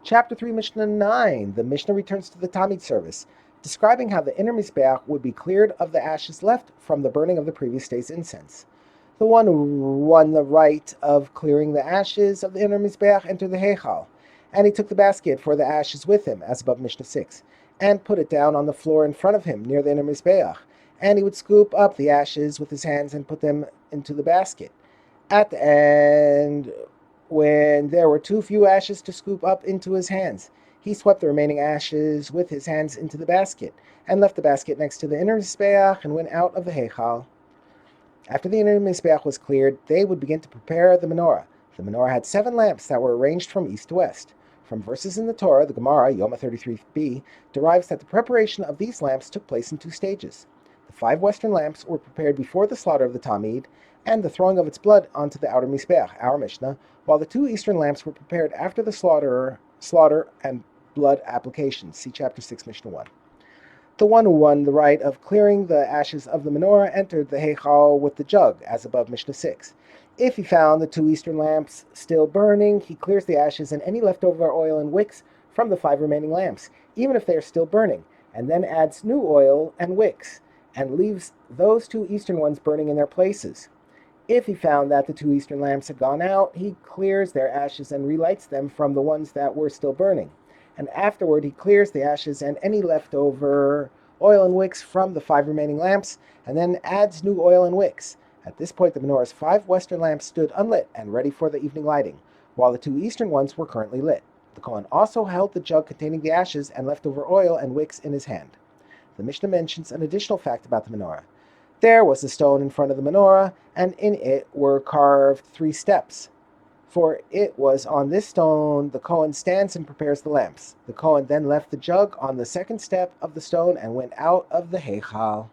Chapter 3, Mishnah 9. The Mishnah returns to the Tamid service, describing how the inner Mizbeach would be cleared of the ashes left from the burning of the previous day's incense. The one who won the right of clearing the ashes of the inner Mizbeach entered the Heichal, and he took the basket for the ashes with him, as above Mishnah 6, and put it down on the floor in front of him near the inner Mizbeach, and he would scoop up the ashes with his hands and put them into the basket. At the end, when there were too few ashes to scoop up into his hands, he swept the remaining ashes with his hands into the basket, and left the basket next to the inner Mizbeach and went out of the Heichal. After the inner Mizbeach was cleared, they would begin to prepare the menorah. The menorah had 7 lamps that were arranged from east to west. From verses in the Torah, the Gemara, Yoma 33b, derives that the preparation of these lamps took place in 2 stages. The 5 western lamps were prepared before the slaughter of the Tamid and the throwing of its blood onto the outer Mizbeach, our Mishnah, while the 2 eastern lamps were prepared after the slaughter and blood applications. See Chapter 6, Mishnah 1. The one who won the right of clearing the ashes of the menorah entered the Heichal with the jug, as above Mishnah 6. If he found the 2 eastern lamps still burning, he clears the ashes and any leftover oil and wicks from the 5 remaining lamps, even if they are still burning, and then adds new oil and wicks, and leaves those 2 eastern ones burning in their places. If he found that the 2 eastern lamps had gone out, he clears their ashes and relights them from the ones that were still burning. And afterward he clears the ashes and any leftover oil and wicks from the 5 remaining lamps, and then adds new oil and wicks. At this point the menorah's 5 western lamps stood unlit and ready for the evening lighting, while the 2 eastern ones were currently lit. The Kohen also held the jug containing the ashes and leftover oil and wicks in his hand. The Mishnah mentions an additional fact about the menorah. There was a stone in front of the menorah, and in it were carved 3 steps. For it was on this stone the Kohen stands and prepares the lamps. The Kohen then left the jug on the 2nd step of the stone and went out of the Heichal.